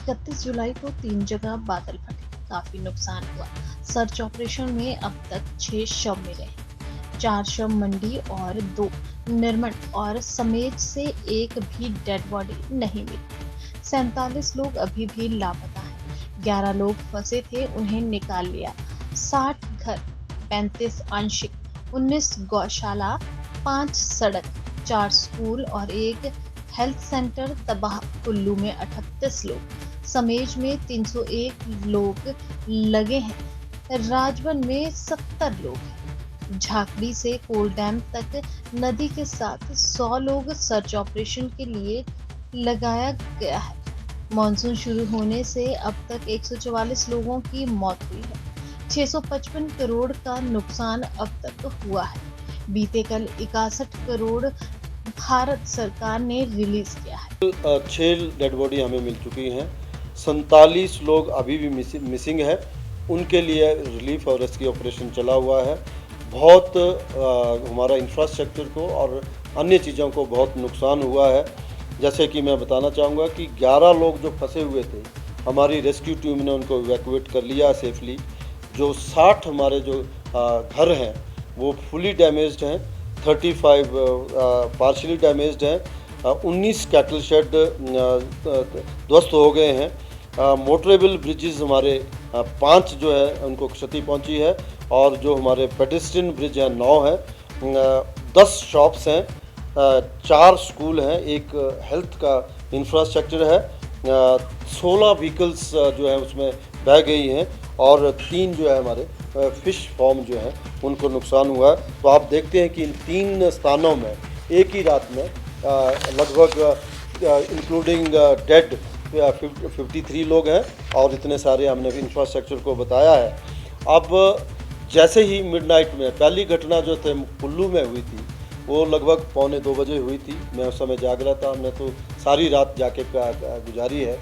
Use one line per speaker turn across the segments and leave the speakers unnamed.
31 जुलाई को 3 जगह बादल फटे, काफी नुकसान हुआ। सर्च ऑपरेशन में अब तक 6 शव मिले हैं। 4 शव मंडी और 2 निर्मल और समेत से एक भी डेड बॉडी नहीं मिली। 47 लोग अभी भी लापता हैं। 11 लोग फंसे थे, उन्हें निकाल लिया। 60 घर, 35 आंशिक, 19 गौशाला, 5 सड़क, 4 स्कूल और एक हेल्थ सेंटर तबाह। कुल्लू में 38 लोग, समेज में 301 लोग लगे हैं। राजवन में 70 लोग हैं। झाकड़ी से कोल डैम तक नदी के साथ 100 लोग सर्च ऑपरेशन के लिए लगाया गया है। मानसून शुरू होने से अब तक 144 लोगों की मौत हुई है। 655 करोड़ का नुकसान अब तक हुआ है। बीते कल 61 करोड़ भारत सरकार ने रिलीज किया है।
6 डेड बॉडी हमें मिल चुकी हैं। 47 लोग अभी भी मिसिंग है। उनके लिए रिलीफ और रेस्क्यू ऑपरेशन चला हुआ है। बहुत हमारा इंफ्रास्ट्रक्चर को और अन्य चीज़ों को बहुत नुकसान हुआ है। जैसे कि मैं बताना चाहूँगा कि 11 लोग जो फंसे हुए थे, हमारी रेस्क्यू टीम ने उनको इवैक्यूएट कर लिया सेफली। जो 60 हमारे जो घर हैं वो फुली डैमेज्ड हैं, 35 पार्शियली डैमेज्ड हैं, 19 कैटल शेड ध्वस्त हो गए हैं। मोटरेबल ब्रिजेस हमारे 5 जो है उनको क्षति पहुंची है, और जो हमारे पेडेस्ट्रियन ब्रिज हैं 9 हैं। 10 शॉप्स हैं, 4 स्कूल हैं, एक हेल्थ का इंफ्रास्ट्रक्चर है। 16 व्हीकल्स जो है उसमें बह गई हैं, और 3 जो है हमारे फिश फार्म जो है उनको नुकसान हुआ है। तो आप देखते हैं कि इन 3 स्थानों में एक ही रात में लगभग इंक्लूडिंग डेड 53 लोग हैं, और इतने सारे हमने इंफ्रास्ट्रक्चर को बताया है। अब जैसे ही मिडनाइट में पहली घटना जो थे कुल्लू में हुई थी, वो लगभग 1:45 बजे हुई थी। मैं उस समय जाग रहा था, हमने तो सारी रात जाके गुजारी है।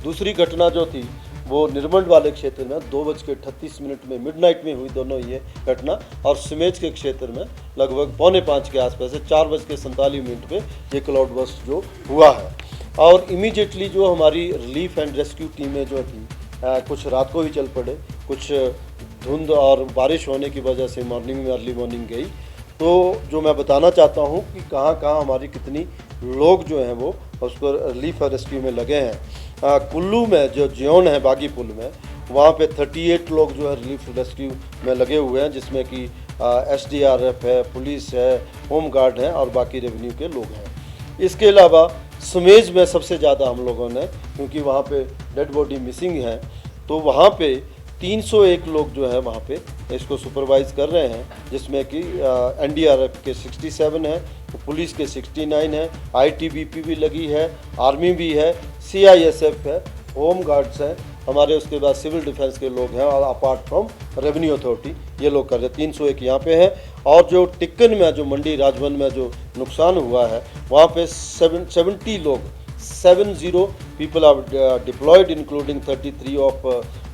दूसरी घटना जो थी वो निर्मल वाले क्षेत्र में 2:38 में मिडनाइट में हुई दोनों ये घटना, और सिमेज के क्षेत्र में लगभग 4:45 के आसपास है 4:47 पे ये क्लाउड बर्स्ट जो हुआ है। और इमीडिएटली जो हमारी रिलीफ एंड रेस्क्यू टीमें जो थी, कुछ रात को ही चल पड़े, कुछ धुंध और बारिश होने की वजह से मॉर्निंग में अर्ली मॉर्निंग गई। तो जो मैं बताना चाहता हूँ कि कहाँ कहाँ हमारी कितनी लोग जो हैं वो उसको रिलीफ और रेस्क्यू में लगे हैं। कुल्लू में जो जियोन है बागी पुल में, वहाँ पे 38 लोग जो है रिलीफ रेस्क्यू में लगे हुए हैं, जिसमें कि SDRF है, पुलिस है, होम गार्ड है और बाकी रेवेन्यू के लोग हैं। इसके अलावा समेज में सबसे ज़्यादा हम लोगों ने, क्योंकि वहाँ पे डेड बॉडी मिसिंग है, तो वहाँ पे 301 लोग जो है वहाँ पे इसको सुपरवाइज़ कर रहे हैं, जिसमें कि NDRF के 67 हैं, पुलिस के 69 हैं, ITBP भी लगी है, आर्मी भी है, CISF है, होम गार्ड्स हैं हमारे, उसके बाद सिविल डिफेंस के लोग हैं, और अपार्ट फ्रॉम रेवेन्यू अथॉरिटी ये लोग कर रहे हैं। 301 यहाँ पे हैं। और जो टिक्कन में जो मंडी राजवन में जो नुकसान हुआ है, वहाँ पे 70 लोग 70 people are deployed, including 33 of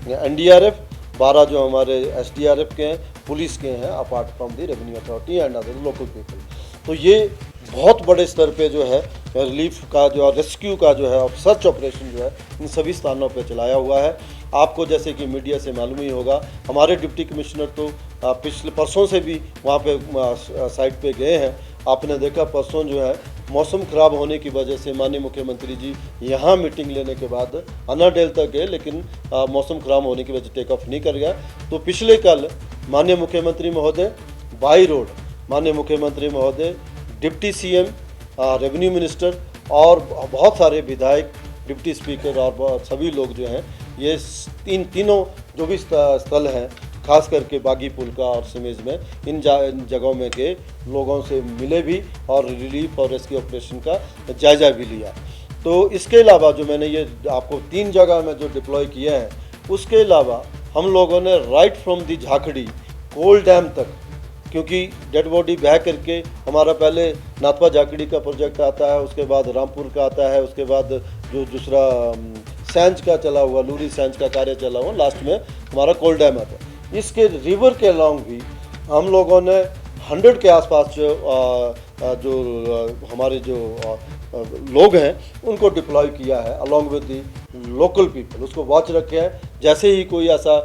NDRF, 12 जो हमारे SDRF के हैं, पुलिस के हैं, apart from the revenue authority and other local people. तो ये बहुत बड़े स्तर पे जो है रिलीफ का जो रेस्क्यू का जो है सर्च ऑपरेशन जो है इन सभी स्थानों पे चलाया हुआ है। आपको जैसे कि मीडिया से मालूम ही होगा, हमारे डिप्टी कमिश्नर तो पिछले परसों से भी वहाँ पे साइट पे गए हैं। आपने देखा परसों जो है मौसम ख़राब होने की वजह से माननीय मुख्यमंत्री जी यहाँ मीटिंग लेने के बाद अनाडेल तक गए, लेकिन मौसम ख़राब होने की वजह टेक ऑफ नहीं कर गया। तो पिछले कल माननीय मुख्यमंत्री महोदय बाई रोड, माननीय मुख्यमंत्री महोदय, डिप्टी CM, रेवेन्यू मिनिस्टर और बहुत सारे विधायक, डिप्टी स्पीकर और सभी लोग जो हैं, ये तीनों जो भी स्थल हैं, खास करके बागी पुल का और सिमेज में, इन जगहों में के लोगों से मिले भी और रिलीफ और रेस्क्यू ऑपरेशन का जायज़ा भी लिया। तो इसके अलावा जो मैंने ये आपको 3 जगह में जो डिप्लॉय किया है, उसके अलावा हम लोगों ने right from the Jhakri Kol dam तक, क्योंकि डेड बॉडी बह करके हमारा पहले नाथपा झाकड़ी का प्रोजेक्ट आता है, उसके बाद रामपुर का आता है, उसके बाद जो दूसरा सैंज का चला हुआ, लूरी सैंज का कार्य चला हुआ, लास्ट में हमारा कोल डैम आता है। इसके रिवर के अलॉन्ग भी हम लोगों ने 100 के आसपास जो हमारे जो लोग हैं उनको डिप्लॉय किया है along with the local people, उसको वॉच रखे हैं। जैसे ही कोई ऐसा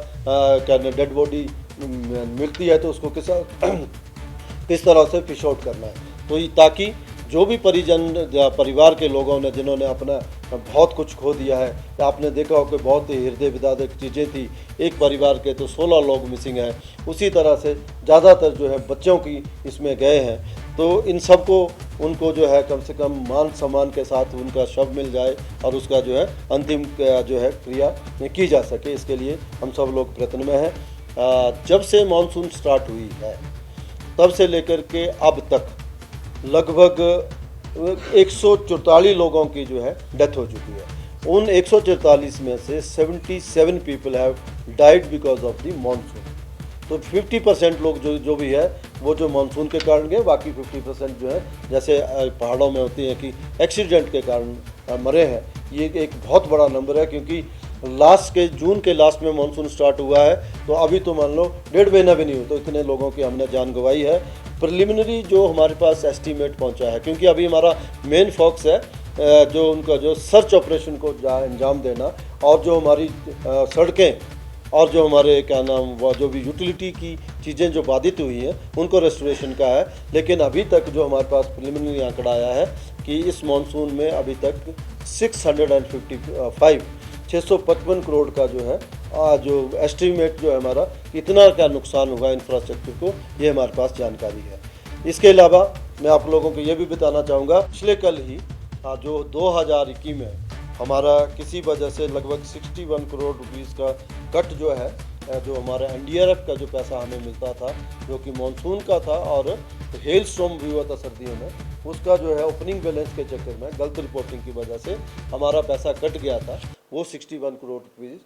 डेड बॉडी मिलती है तो उसको किस तरह से फिश आउट करना है, तो ताकि जो भी परिवार के लोगों ने जिन्होंने अपना बहुत कुछ खो दिया है, या आपने देखा हो कि बहुत ही हृदय विदारक चीज़ें थी, एक परिवार के तो 16 लोग मिसिंग हैं, उसी तरह से ज़्यादातर जो है बच्चों की इसमें गए हैं। तो इन सबको उनको जो है कम से कम मान सम्मान के साथ उनका शव मिल जाए और उसका जो है अंतिम जो है क्रिया की जा सके, इसके लिए हम सब लोग प्रयत्न में हैं। जब से मानसून स्टार्ट हुई है तब से लेकर के अब तक लगभग 144 लोगों की जो है डेथ हो चुकी है। उन 144 में से 77 people have died because of the monsoon. तो 50% लोग जो भी है वो जो मानसून के कारण गए, बाकी 50% जो है जैसे पहाड़ों में होती है कि एक्सीडेंट के कारण मरे हैं। ये एक बहुत बड़ा नंबर है, क्योंकि जून के लास्ट में मानसून स्टार्ट हुआ है, तो अभी तो मान लो 1.5 महीना भी नहीं हुआ तो इतने लोगों की हमने जान गंवाई है। प्रिलिमिनरी जो हमारे पास एस्टीमेट पहुंचा है, क्योंकि अभी हमारा मेन फोकस है जो उनका जो सर्च ऑपरेशन को अंजाम देना, और जो हमारी सड़कें और जो हमारे क्या नाम वो जो भी यूटिलिटी की चीज़ें जो बाधित हुई हैं उनको रेस्टोरेशन का है। लेकिन अभी तक जो हमारे पास प्रिलिमिनरी आंकड़ा आया है कि इस मानसून में अभी तक 655 करोड़ का जो है जो एस्टीमेट जो है हमारा इतना क्या नुकसान हुआ इंफ्रास्ट्रक्चर को, ये हमारे पास जानकारी है। इसके अलावा मैं आप लोगों को ये भी बताना चाहूँगा, पिछले कल ही जो 2021 में हमारा किसी वजह से लगभग 61 करोड़ रुपीस का कट जो है, जो हमारा एनडीआरएफ का जो पैसा हमें मिलता था, जो कि मानसून का था और हेल स्टॉर्म भी हुआ था सर्दियों में, उसका जो है ओपनिंग बैलेंस के चक्कर में गलत रिपोर्टिंग की वजह से हमारा पैसा कट गया था। वो 61 करोड़ रुपीस